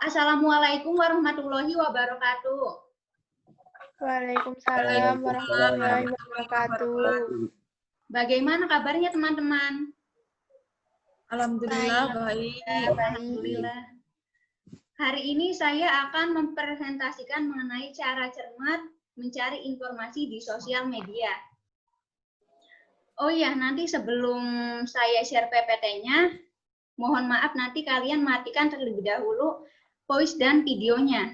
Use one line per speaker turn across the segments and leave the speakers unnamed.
Assalamualaikum warahmatullahi wabarakatuh.
Waalaikumsalam warahmatullahi wabarakatuh.
Bagaimana kabarnya teman-teman?
Alhamdulillah baik.
Alhamdulillah. Hari ini saya akan mempresentasikan mengenai cara cermat mencari informasi di sosial media. Oh ya, nanti sebelum saya share PPT-nya, mohon maaf nanti kalian matikan terlebih dahulu voice dan videonya.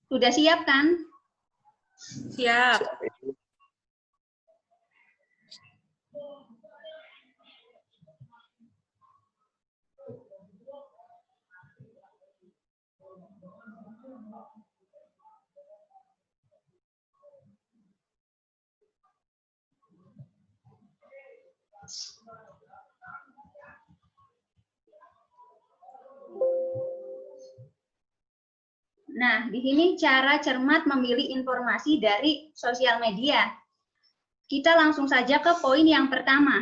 Sudah siap kan?
Siap.
Nah, di sini cara cermat memilih informasi dari sosial media. Kita langsung saja ke poin yang pertama.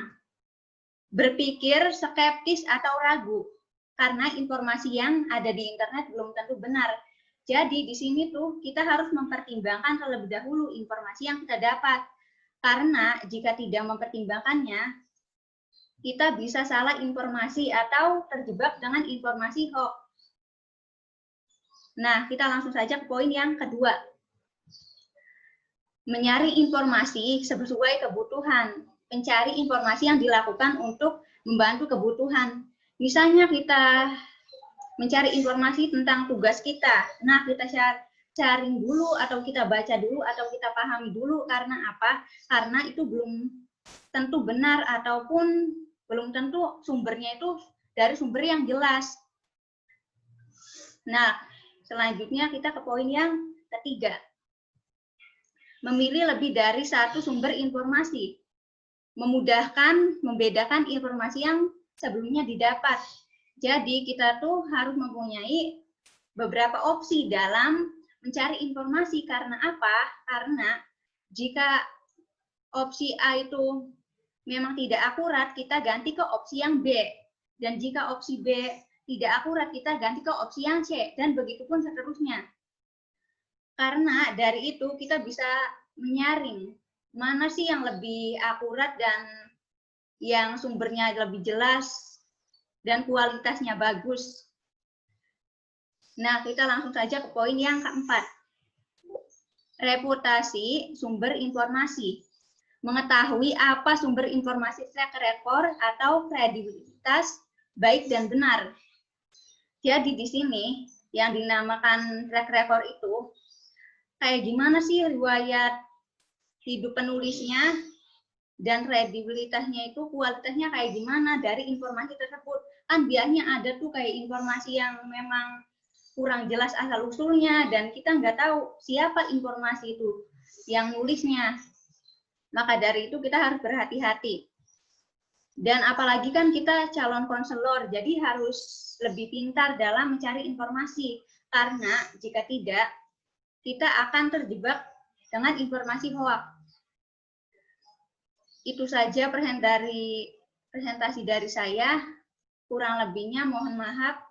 Berpikir skeptis atau ragu, karena informasi yang ada di internet belum tentu benar. Jadi di sini tuh kita harus mempertimbangkan terlebih dahulu informasi yang kita dapat. Karena jika tidak mempertimbangkannya, kita bisa salah informasi atau terjebak dengan informasi hoax. Nah, kita langsung saja ke poin yang kedua. Mencari informasi sesuai kebutuhan. Mencari informasi yang dilakukan untuk membantu kebutuhan. Misalnya kita mencari informasi tentang tugas kita. Nah, kita cari dulu atau kita baca dulu atau kita pahami dulu. Karena apa? Karena itu belum tentu benar ataupun belum tentu sumbernya itu dari sumber yang jelas. Nah, selanjutnya kita ke poin yang ketiga. Memilih lebih dari satu sumber informasi. Memudahkan membedakan informasi yang sebelumnya didapat. Jadi kita tuh harus mempunyai beberapa opsi dalam mencari informasi. Karena apa? Karena jika opsi A itu memang tidak akurat, kita ganti ke opsi yang B. Dan jika opsi B tidak akurat, kita ganti ke opsi yang C, dan begitu pun seterusnya. Karena dari itu kita bisa menyaring mana sih yang lebih akurat dan yang sumbernya lebih jelas dan kualitasnya bagus. Nah, kita langsung saja ke poin yang keempat. Reputasi sumber informasi. Mengetahui apa sumber informasi track record atau kredibilitas baik dan benar. Jadi di sini yang dinamakan track record itu kayak gimana sih riwayat hidup penulisnya dan kredibilitasnya itu kualitasnya kayak gimana dari informasi tersebut. Kan biasanya ada tuh kayak informasi yang memang kurang jelas asal usulnya dan kita nggak tahu siapa informasi itu yang nulisnya. Maka dari itu kita harus berhati-hati. Dan apalagi kan kita calon konselor, jadi harus lebih pintar dalam mencari informasi. Karena jika tidak, kita akan terjebak dengan informasi hoax. Itu saja presentasi dari saya. Kurang lebihnya mohon maaf.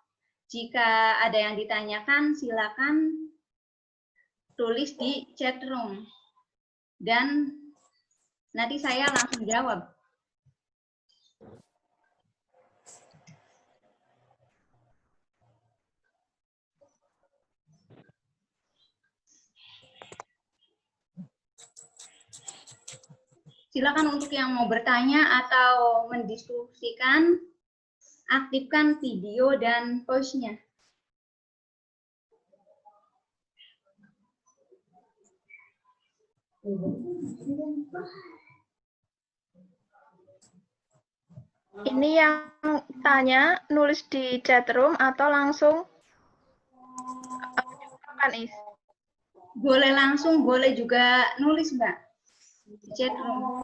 Jika ada yang ditanyakan, silakan tulis di chat room. Dan nanti saya langsung jawab. Silakan untuk yang mau bertanya atau mendiskusikan, aktifkan video dan voice-nya.
Ini yang tanya nulis di chat room atau langsung kan, Is?
Boleh langsung, boleh juga nulis, Mbak. Di chat room.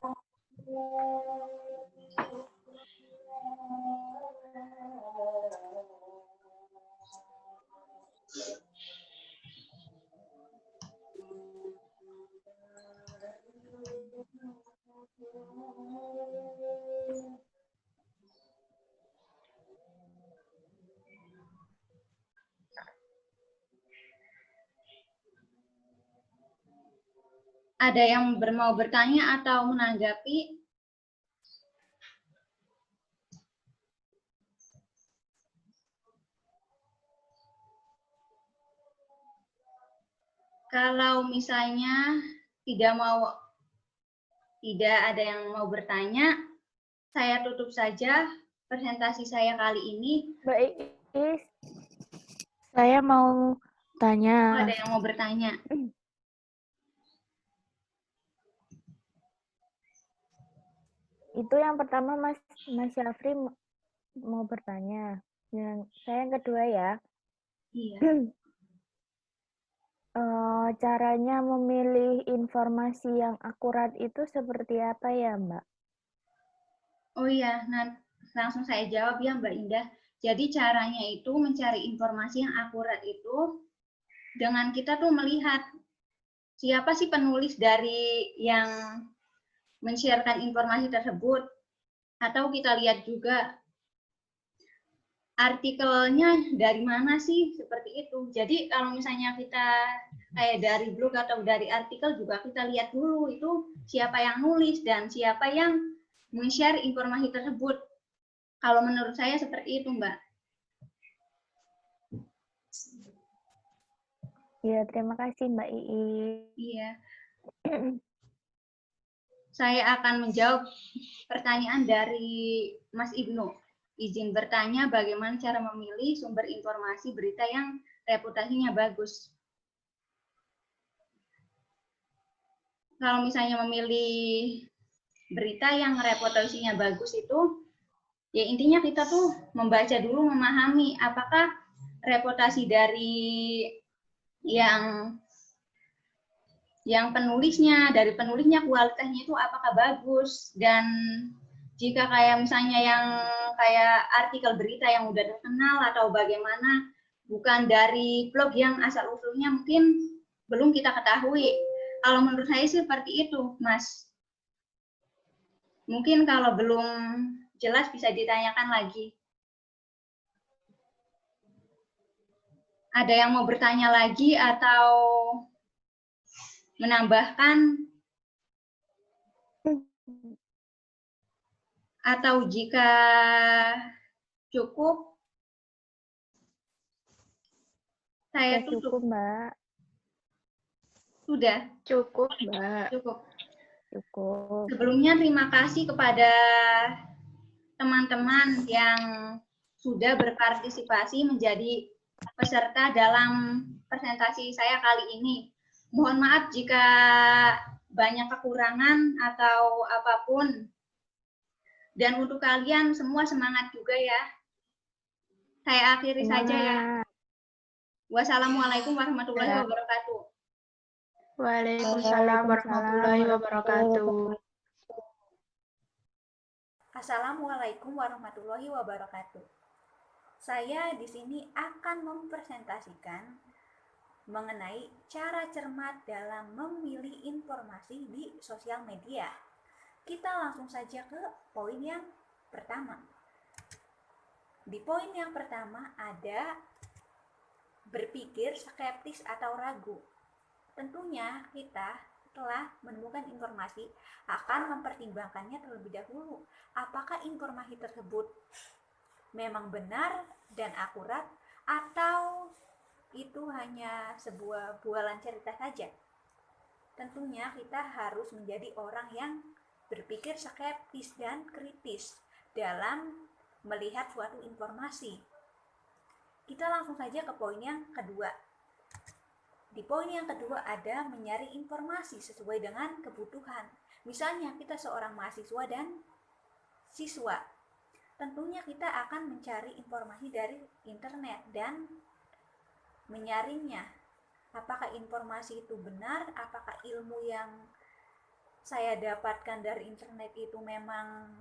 Ada yang mau bertanya atau menanggapi? Kalau misalnya tidak ada yang mau bertanya, saya tutup saja presentasi saya kali ini.
Mbak Iis, saya mau tanya.
Oh, ada yang mau bertanya.
Itu yang pertama Mas Syafri mau bertanya. Saya yang kedua ya.
Iya.
Caranya memilih informasi yang akurat itu seperti apa ya, Mbak?
Oh iya, nah langsung saya jawab ya Mbak Indah. Jadi caranya itu mencari informasi yang akurat itu dengan kita tuh melihat siapa sih penulis dari yang men-sharekan informasi tersebut. Atau kita lihat juga artikelnya dari mana sih, seperti itu. Jadi kalau misalnya kita kayak dari blog atau dari artikel juga kita lihat dulu itu siapa yang nulis dan siapa yang men-share informasi tersebut. Kalau menurut saya seperti itu, Mbak.
Ya, terima kasih Mbak Iis.
Iya. Saya akan menjawab pertanyaan dari Mas Ibnu. Izin bertanya bagaimana cara memilih sumber informasi berita yang reputasinya bagus. Kalau misalnya memilih berita yang reputasinya bagus itu, ya intinya kita tuh membaca dulu, memahami apakah reputasi dari yang dari penulisnya kualitasnya itu apakah bagus, dan jika kayak misalnya yang kayak artikel berita yang udah terkenal atau bagaimana, bukan dari blog yang asal-usulnya mungkin belum kita ketahui. Kalau menurut saya sih seperti itu, Mas. Mungkin kalau belum jelas bisa ditanyakan lagi. Ada yang mau bertanya lagi atau menambahkan? Atau jika cukup, saya tutup.
Cukup, Mbak.
Sudah?
Cukup, Mbak.
Cukup.
Cukup.
Sebelumnya terima kasih kepada teman-teman yang sudah berpartisipasi menjadi peserta dalam presentasi saya kali ini. Mohon maaf jika banyak kekurangan atau apapun. Dan untuk kalian semua semangat juga ya. Saya akhiri saja ya. Wassalamualaikum warahmatullahi wabarakatuh.
Waalaikumsalam warahmatullahi wabarakatuh.
Assalamualaikum warahmatullahi wabarakatuh. Saya di sini akan mempresentasikan mengenai cara cermat dalam memilih informasi di sosial media. Kita langsung saja ke poin yang pertama. Di poin yang pertama ada berpikir skeptis atau ragu. Tentunya kita setelah menemukan informasi akan mempertimbangkannya terlebih dahulu. Apakah informasi tersebut memang benar dan akurat atau itu hanya sebuah bualan cerita saja? Tentunya kita harus menjadi orang yang berpikir skeptis dan kritis dalam melihat suatu informasi. Kita langsung saja ke poin yang kedua. Di poin yang kedua ada menyaring informasi sesuai dengan kebutuhan. Misalnya kita seorang mahasiswa dan siswa. Tentunya kita akan mencari informasi dari internet dan menyaringnya. Apakah informasi itu benar? Apakah ilmu yang saya dapatkan dari internet itu memang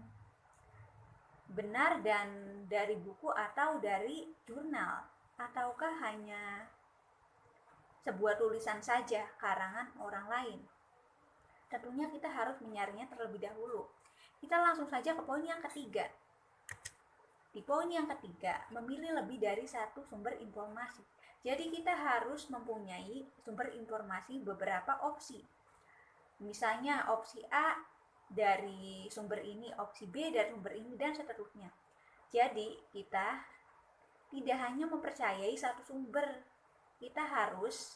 benar dan dari buku atau dari jurnal? Ataukah hanya sebuah tulisan saja karangan orang lain? Tentunya kita harus menyaringnya terlebih dahulu. Kita langsung saja ke poin yang ketiga. Di poin yang ketiga, memilih lebih dari satu sumber informasi. Jadi kita harus mempunyai sumber informasi beberapa opsi. Misalnya opsi A dari sumber ini, opsi B dari sumber ini, dan seterusnya. Jadi kita tidak hanya mempercayai satu sumber, kita harus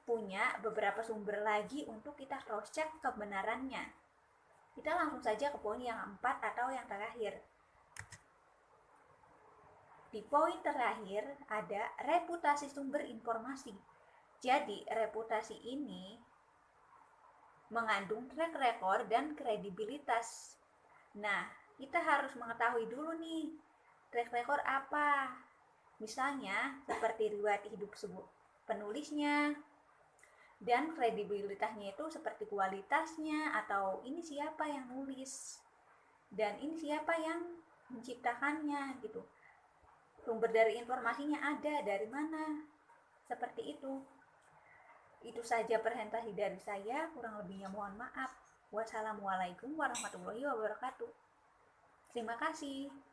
punya beberapa sumber lagi untuk kita cross check kebenarannya. Kita langsung saja ke poin yang 4 atau yang terakhir. Di poin terakhir ada reputasi sumber informasi. Jadi reputasi ini mengandung track record dan kredibilitas. Nah, kita harus mengetahui dulu nih, track record apa? Misalnya, seperti riwayat hidup penulisnya, dan kredibilitasnya itu seperti kualitasnya, atau ini siapa yang nulis, dan ini siapa yang menciptakannya, gitu. Sumber dari informasinya ada, dari mana? Seperti itu. Itu saja presentasi dari saya, kurang lebihnya mohon maaf. Wassalamualaikum warahmatullahi wabarakatuh. Terima kasih.